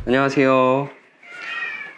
안녕하세요.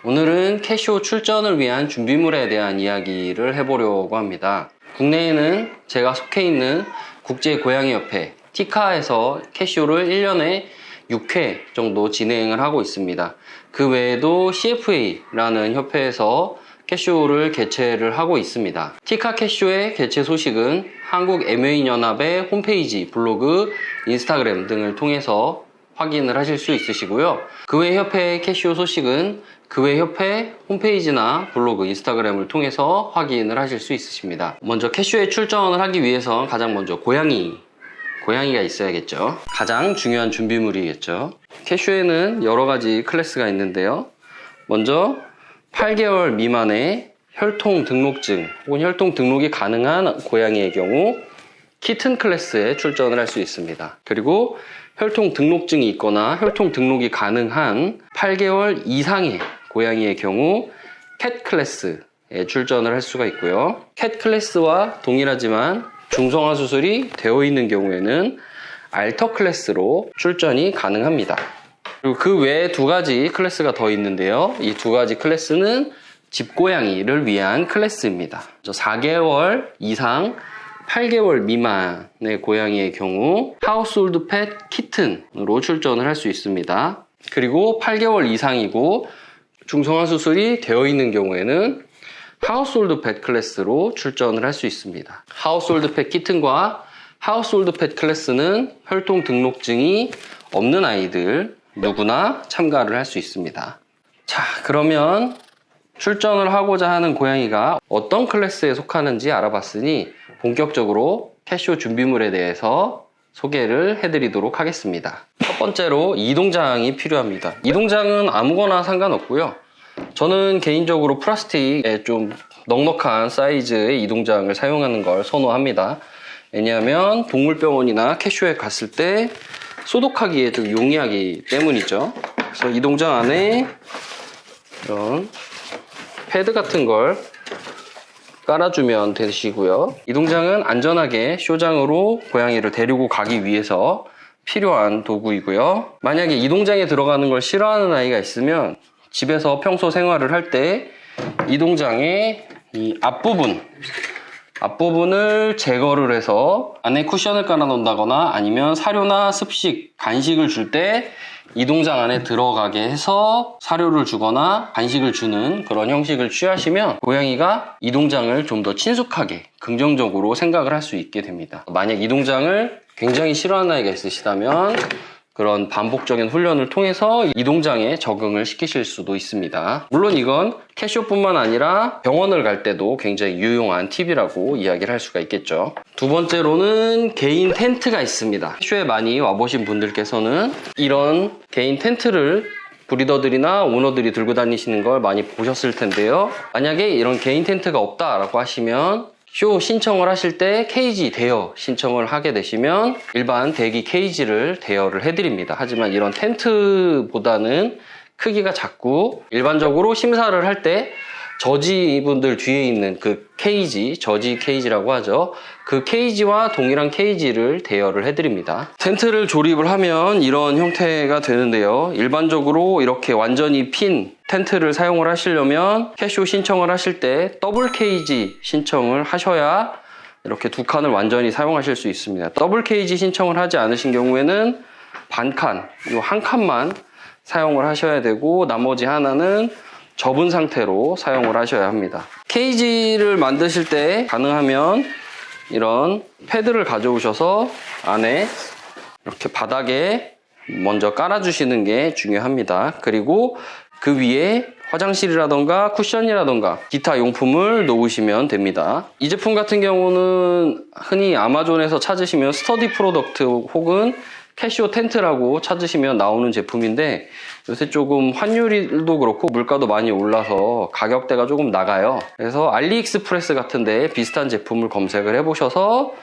오늘은 캐시오 출전을 위한 준비물에 대한 이야기를 해보려고 합니다. 국내에는 제가 속해 있는 국제고양이협회 티카에서 캐시오를 1년에 6회 정도 진행을 하고 있습니다. 그 외에도 CFA라는 협회에서 캐시오를 개최를 하고 있습니다. 티카 캐시오의 개최 소식은 한국 MA연합의 홈페이지, 블로그, 인스타그램 등을 통해서 확인을 하실 수 있으시고요. 그 외 협회의 캐시오 소식은 그 외 협회 홈페이지나 블로그, 인스타그램을 통해서 확인을 하실 수 있으십니다. 먼저 캐시오에 출전을 하기 위해서 가장 먼저 고양이가 있어야겠죠. 가장 중요한 준비물이겠죠. 캐시오에는 여러 가지 클래스가 있는데요. 먼저 8개월 미만의 혈통 등록증 혹은 혈통 등록이 가능한 고양이의 경우 키튼 클래스에 출전을 할 수 있습니다. 그리고 혈통 등록증이 있거나 혈통 등록이 가능한 8개월 이상의 고양이의 경우 캣 클래스에 출전을 할 수가 있고요. 캣 클래스와 동일하지만 중성화 수술이 되어 있는 경우에는 알터 클래스로 출전이 가능합니다. 그리고 그 외에 두 가지 클래스가 더 있는데요. 이 두 가지 클래스는 집고양이를 위한 클래스입니다. 4개월 이상 8개월 미만의 고양이의 경우 하우스홀드 펫 키튼으로 출전을 할 수 있습니다. 그리고 8개월 이상이고 중성화 수술이 되어 있는 경우에는 하우스홀드 펫 클래스로 출전을 할 수 있습니다. 하우스홀드 펫 키튼과 하우스홀드 펫 클래스는 혈통 등록증이 없는 아이들 누구나 참가를 할 수 있습니다. 자, 그러면 출전을 하고자 하는 고양이가 어떤 클래스에 속하는지 알아봤으니 본격적으로 캐시오 준비물에 대해서 소개를 해드리도록 하겠습니다. 첫 번째로 이동장이 필요합니다. 이동장은 아무거나 상관없고요. 저는 개인적으로 플라스틱에 좀 넉넉한 사이즈의 이동장을 사용하는 걸 선호합니다. 왜냐하면 동물병원이나 캐시오에 갔을 때 소독하기에 좀 용이하기 때문이죠. 그래서 이동장 안에 이런 패드 같은 걸 깔아주면 되시고요. 이동장은 안전하게 쇼장으로 고양이를 데리고 가기 위해서 필요한 도구이고요. 만약에 이동장에 들어가는 걸 싫어하는 아이가 있으면 집에서 평소 생활을 할 때 이동장의 이 앞부분을 제거를 해서 안에 쿠션을 깔아 놓는다거나 아니면 사료나 습식, 간식을 줄 때 이동장 안에 들어가게 해서 사료를 주거나 간식을 주는 그런 형식을 취하시면 고양이가 이동장을 좀 더 친숙하게 긍정적으로 생각을 할 수 있게 됩니다. 만약 이동장을 굉장히 싫어하는 아이가 있으시다면 그런 반복적인 훈련을 통해서 이동장에 적응을 시키실 수도 있습니다. 물론 이건 캐시오뿐만 아니라 병원을 갈 때도 굉장히 유용한 팁이라고 이야기를 할 수가 있겠죠. 두 번째로는 개인 텐트가 있습니다. 캐시오에 많이 와보신 분들께서는 이런 개인 텐트를 브리더들이나 오너들이 들고 다니시는 걸 많이 보셨을 텐데요. 만약에 이런 개인 텐트가 없다라고 하시면 쇼 신청을 하실 때 케이지 대여 신청을 하게 되시면 일반 대기 케이지를 대여를 해드립니다. 하지만 이런 텐트보다는 크기가 작고 일반적으로 심사를 할 때 저지분들 뒤에 있는 그 케이지, 저지 케이지라고 하죠. 그 케이지와 동일한 케이지를 대여를 해드립니다. 텐트를 조립을 하면 이런 형태가 되는데요. 일반적으로 이렇게 완전히 핀 텐트를 사용을 하시려면 캐시오 신청을 하실 때 더블 케이지 신청을 하셔야 이렇게 두 칸을 완전히 사용하실 수 있습니다. 더블 케이지 신청을 하지 않으신 경우에는 반칸, 이 한 칸만 사용을 하셔야 되고 나머지 하나는 접은 상태로 사용을 하셔야 합니다. 케이지를 만드실 때 가능하면 이런 패드를 가져오셔서 안에 이렇게 바닥에 먼저 깔아주시는 게 중요합니다. 그리고 그 위에 화장실이라던가 쿠션이라던가 기타 용품을 놓으시면 됩니다. 이 제품 같은 경우는 흔히 아마존에서 찾으시면 스터디 프로덕트 혹은 캐시오 텐트라고 찾으시면 나오는 제품인데 요새 조금 환율도 그렇고 물가도 많이 올라서 가격대가 조금 나가요. 그래서 알리익스프레스 같은데 비슷한 제품을 검색을 해보셔서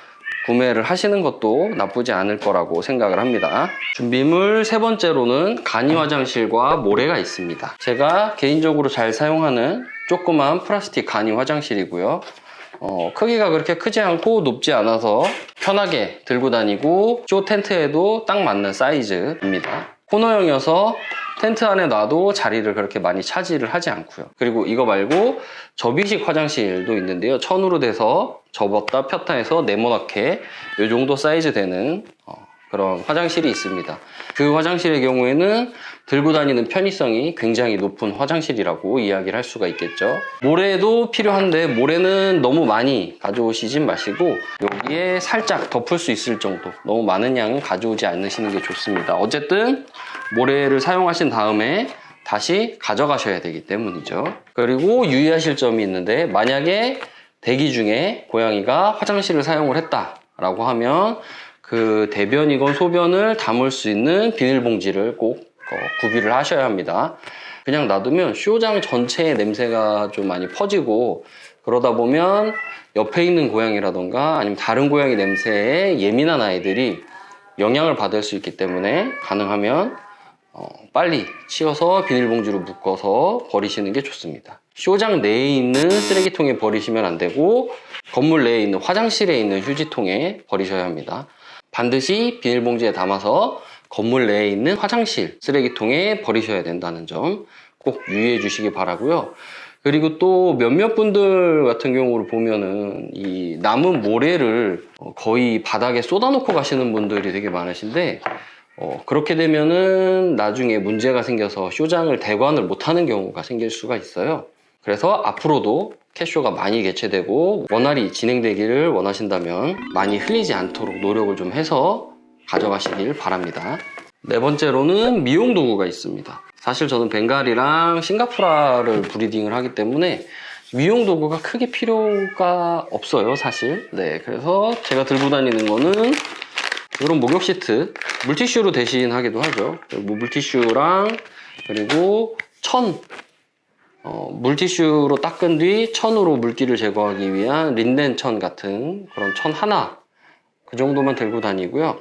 구매를 하시는 것도 나쁘지 않을 거라고 생각을 합니다. 준비물 세 번째로는 간이 화장실과 모래가 있습니다. 제가 개인적으로 잘 사용하는 조그만 플라스틱 간이 화장실이고요. 크기가 그렇게 크지 않고 높지 않아서 편하게 들고 다니고 쇼 텐트에도 딱 맞는 사이즈입니다. 코너형이어서 텐트 안에 놔도 자리를 그렇게 많이 차지를 하지 않고요. 그리고 이거 말고 접이식 화장실도 있는데요. 천으로 돼서 접었다 폈다 해서 네모나게 이 정도 사이즈 되는 그런 화장실이 있습니다. 그 화장실의 경우에는 들고 다니는 편의성이 굉장히 높은 화장실이라고 이야기를 할 수가 있겠죠. 모래도 필요한데 모래는 너무 많이 가져오시지 마시고 여기에 살짝 덮을 수 있을 정도, 너무 많은 양은 가져오지 않으시는 게 좋습니다. 어쨌든 모래를 사용하신 다음에 다시 가져가셔야 되기 때문이죠. 그리고 유의하실 점이 있는데, 만약에 대기 중에 고양이가 화장실을 사용을 했다라고 하면 그 대변이건 소변을 담을 수 있는 비닐봉지를 꼭 구비를 하셔야 합니다. 그냥 놔두면 쇼장 전체의 냄새가 좀 많이 퍼지고, 그러다 보면 옆에 있는 고양이라던가 아니면 다른 고양이 냄새에 예민한 아이들이 영향을 받을 수 있기 때문에 가능하면 빨리 치워서 비닐봉지로 묶어서 버리시는 게 좋습니다. 쇼장 내에 있는 쓰레기통에 버리시면 안 되고 건물 내에 있는 화장실에 있는 휴지통에 버리셔야 합니다. 반드시 비닐봉지에 담아서 건물 내에 있는 화장실 쓰레기통에 버리셔야 된다는 점 꼭 유의해 주시기 바라고요. 그리고 또 몇몇 분들 같은 경우를 보면은 이 남은 모래를 거의 바닥에 쏟아놓고 가시는 분들이 되게 많으신데, 그렇게 되면은 나중에 문제가 생겨서 쇼장을 대관을 못하는 경우가 생길 수가 있어요. 그래서 앞으로도 캣쇼가 많이 개최되고 원활히 진행되기를 원하신다면 많이 흘리지 않도록 노력을 좀 해서 가져가시길 바랍니다. 네 번째로는 미용 도구가 있습니다. 사실 저는 벵갈이랑 싱가포라를 브리딩을 하기 때문에 미용 도구가 크게 필요가 없어요, 사실. 네, 그래서 제가 들고 다니는 거는 이런 목욕 시트, 물티슈로 대신하기도 하죠. 물티슈랑 그리고 천, 물티슈로 닦은 뒤 천으로 물기를 제거하기 위한 린넨 천 같은 그런 천 하나, 그 정도만 들고 다니고요.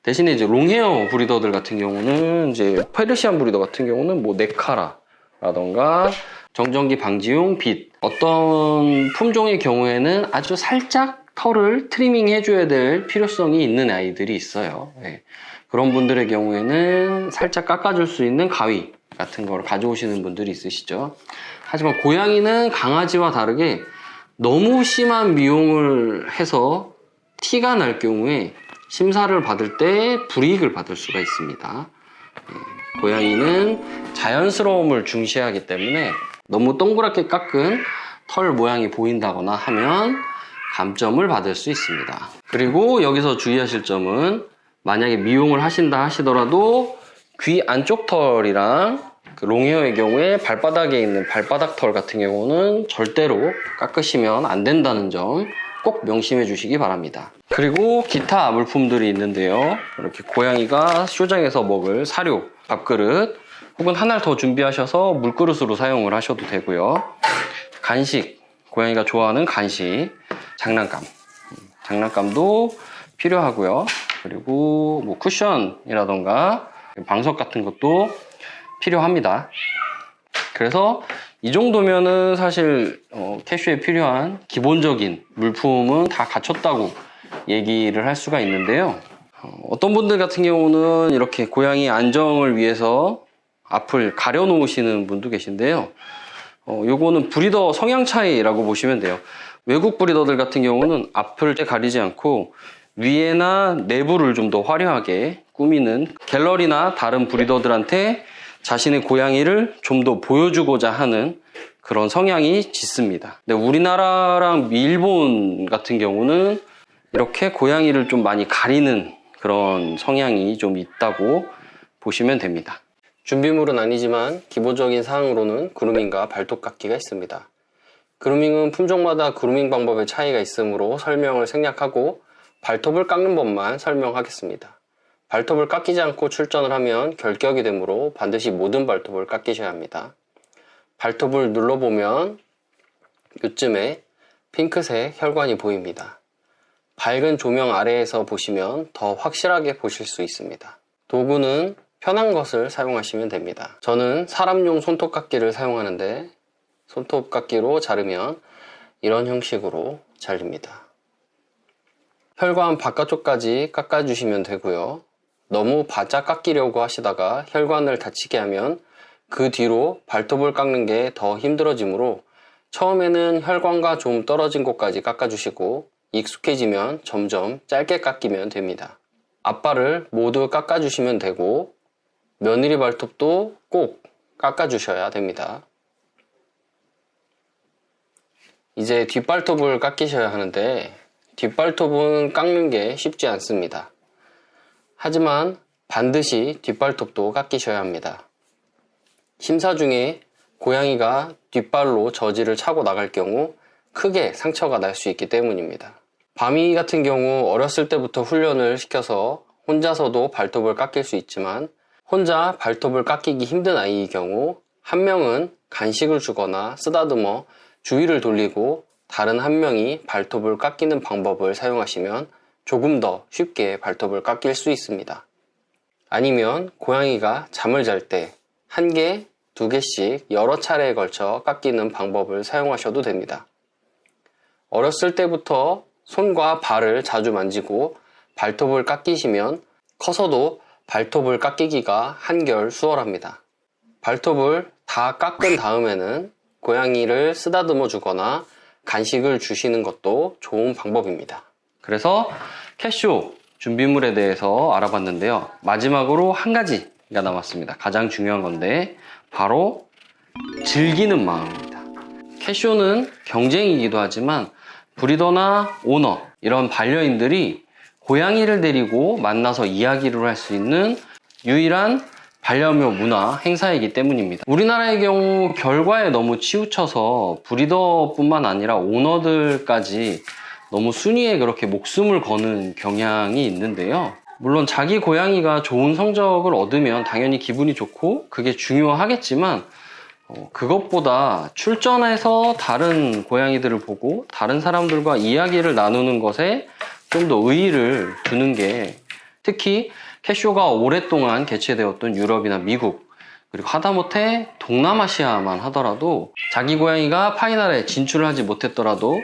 대신에 이제 롱헤어 브리더들 같은 경우는, 이제 페르시안 브리더 같은 경우는 뭐 네카라라던가 정전기 방지용 빗, 어떤 품종의 경우에는 아주 살짝 털을 트리밍 해줘야 될 필요성이 있는 아이들이 있어요. 네. 그런 분들의 경우에는 살짝 깎아줄 수 있는 가위 같은 걸 가져오시는 분들이 있으시죠. 하지만 고양이는 강아지와 다르게 너무 심한 미용을 해서 티가 날 경우에 심사를 받을 때 불이익을 받을 수가 있습니다. 고양이는 자연스러움을 중시하기 때문에 너무 동그랗게 깎은 털 모양이 보인다거나 하면 감점을 받을 수 있습니다. 그리고 여기서 주의하실 점은, 만약에 미용을 하신다 하시더라도 귀 안쪽 털이랑 그 롱헤어의 경우에 발바닥에 있는 발바닥 털 같은 경우는 절대로 깎으시면 안 된다는 점 꼭 명심해 주시기 바랍니다. 그리고 기타 물품들이 있는데요. 이렇게 고양이가 쇼장에서 먹을 사료, 밥그릇, 혹은 하나를 더 준비하셔서 물그릇으로 사용을 하셔도 되고요. 간식, 고양이가 좋아하는 간식, 장난감도 필요하고요. 그리고 뭐 쿠션이라던가 방석 같은 것도 필요합니다. 그래서 이 정도면은 사실 캣쇼에 필요한 기본적인 물품은 다 갖췄다고 얘기를 할 수가 있는데요. 어떤 분들 같은 경우는 이렇게 고양이 안정을 위해서 앞을 가려 놓으시는 분도 계신데요. 요거는 브리더 성향 차이라고 보시면 돼요. 외국 브리더들 같은 경우는 앞을 가리지 않고 위에나 내부를 좀 더 화려하게 꾸미는, 갤러리나 다른 브리더들한테 자신의 고양이를 좀 더 보여주고자 하는 그런 성향이 짙습니다. 근데 우리나라랑 일본 같은 경우는 이렇게 고양이를 좀 많이 가리는 그런 성향이 좀 있다고 보시면 됩니다. 준비물은 아니지만 기본적인 사항으로는 그루밍과 발톱 깎기가 있습니다. 그루밍은 품종마다 그루밍 방법의 차이가 있으므로 설명을 생략하고 발톱을 깎는 법만 설명하겠습니다. 발톱을 깎이지 않고 출전을 하면 결격이 되므로 반드시 모든 발톱을 깎이셔야 합니다. 발톱을 눌러보면 요쯤에 핑크색 혈관이 보입니다. 밝은 조명 아래에서 보시면 더 확실하게 보실 수 있습니다. 도구는 편한 것을 사용하시면 됩니다. 저는 사람용 손톱깎이를 사용하는데, 손톱깎이로 자르면 이런 형식으로 잘립니다. 혈관 바깥쪽까지 깎아주시면 되고요. 너무 바짝 깎이려고 하시다가 혈관을 다치게 하면 그 뒤로 발톱을 깎는 게 더 힘들어지므로 처음에는 혈관과 좀 떨어진 곳까지 깎아주시고 익숙해지면 점점 짧게 깎이면 됩니다. 앞발을 모두 깎아주시면 되고 며느리 발톱도 꼭 깎아주셔야 됩니다. 이제 뒷발톱을 깎이셔야 하는데 뒷발톱은 깎는 게 쉽지 않습니다. 하지만 반드시 뒷발톱도 깎이셔야 합니다. 심사 중에 고양이가 뒷발로 저지를 차고 나갈 경우 크게 상처가 날 수 있기 때문입니다. 바미 같은 경우 어렸을 때부터 훈련을 시켜서 혼자서도 발톱을 깎일 수 있지만 혼자 발톱을 깎이기 힘든 아이의 경우 한 명은 간식을 주거나 쓰다듬어 주위를 돌리고 다른 한 명이 발톱을 깎이는 방법을 사용하시면 조금 더 쉽게 발톱을 깎일 수 있습니다. 아니면 고양이가 잠을 잘 때 한 개, 두 개씩 여러 차례에 걸쳐 깎이는 방법을 사용하셔도 됩니다. 어렸을 때부터 손과 발을 자주 만지고 발톱을 깎이시면 커서도 발톱을 깎이기가 한결 수월합니다. 발톱을 다 깎은 다음에는 고양이를 쓰다듬어 주거나 간식을 주시는 것도 좋은 방법입니다. 그래서 캐쇼 준비물에 대해서 알아봤는데요. 마지막으로 한 가지가 남았습니다. 가장 중요한 건데 바로 즐기는 마음입니다. 캐쇼는 경쟁이기도 하지만 브리더나 오너 이런 반려인들이 고양이를 데리고 만나서 이야기를 할 수 있는 유일한 반려묘 문화 행사이기 때문입니다. 우리나라의 경우 결과에 너무 치우쳐서 브리더뿐만 아니라 오너들까지 너무 순위에 그렇게 목숨을 거는 경향이 있는데요. 물론 자기 고양이가 좋은 성적을 얻으면 당연히 기분이 좋고 그게 중요하겠지만 그것보다 출전해서 다른 고양이들을 보고 다른 사람들과 이야기를 나누는 것에 좀 더 의의를 두는 게 특히 캐쇼가 오랫동안 개최되었던 유럽이나 미국 그리고 하다못해 동남아시아만 하더라도 자기 고양이가 파이널에 진출을 하지 못했더라도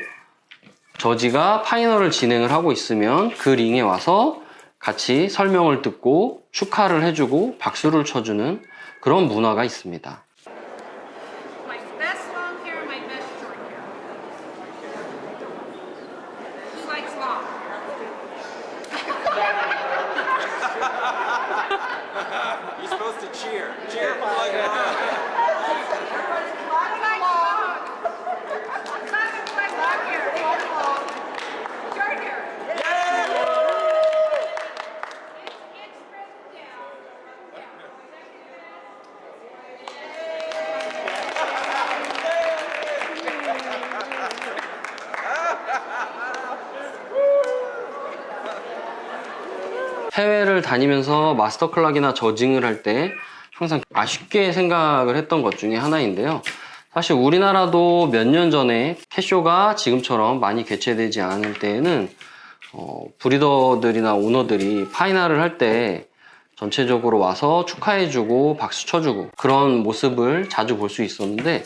저지가 파이널을 진행을 하고 있으면 그 링에 와서 같이 설명을 듣고 축하를 해주고 박수를 쳐주는 그런 문화가 있습니다. My best long hair, my best short hair. Who likes long? You're supposed to cheer. Cheer for like long. Who likes long? Simon, who likes long hair? Short hair. It's spread down. 해외를 다니면서 마스터 클락이나 저징을 할 때 항상 아쉽게 생각을 했던 것 중에 하나인데요. 사실 우리나라도 몇 년 전에 캐쇼가 지금처럼 많이 개최되지 않을 때에는 브리더들이나 오너들이 파이널을 할 때 전체적으로 와서 축하해주고 박수 쳐주고 그런 모습을 자주 볼 수 있었는데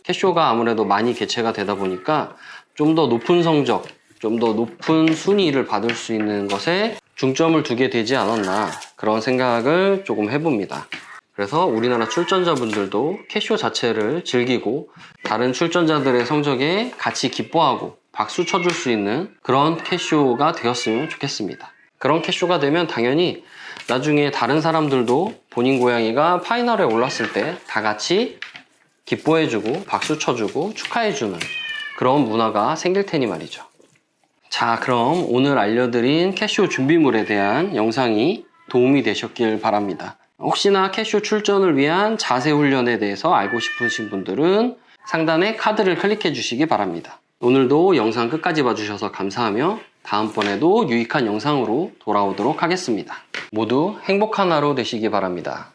캐쇼가 아무래도 많이 개최가 되다 보니까 좀 더 높은 성적, 좀 더 높은 순위를 받을 수 있는 것에 중점을 두게 되지 않았나 그런 생각을 조금 해봅니다. 그래서 우리나라 출전자분들도 캐쇼 자체를 즐기고 다른 출전자들의 성적에 같이 기뻐하고 박수 쳐줄 수 있는 그런 캐쇼가 되었으면 좋겠습니다. 그런 캐쇼가 되면 당연히 나중에 다른 사람들도 본인 고양이가 파이널에 올랐을 때 다 같이 기뻐해주고 박수 쳐주고 축하해주는 그런 문화가 생길 테니 말이죠. 자, 그럼 오늘 알려드린 캐쇼 준비물에 대한 영상이 도움이 되셨길 바랍니다. 혹시나 캐쇼 출전을 위한 자세 훈련에 대해서 알고 싶으신 분들은 상단에 카드를 클릭해 주시기 바랍니다. 오늘도 영상 끝까지 봐주셔서 감사하며 다음번에도 유익한 영상으로 돌아오도록 하겠습니다. 모두 행복한 하루 되시기 바랍니다.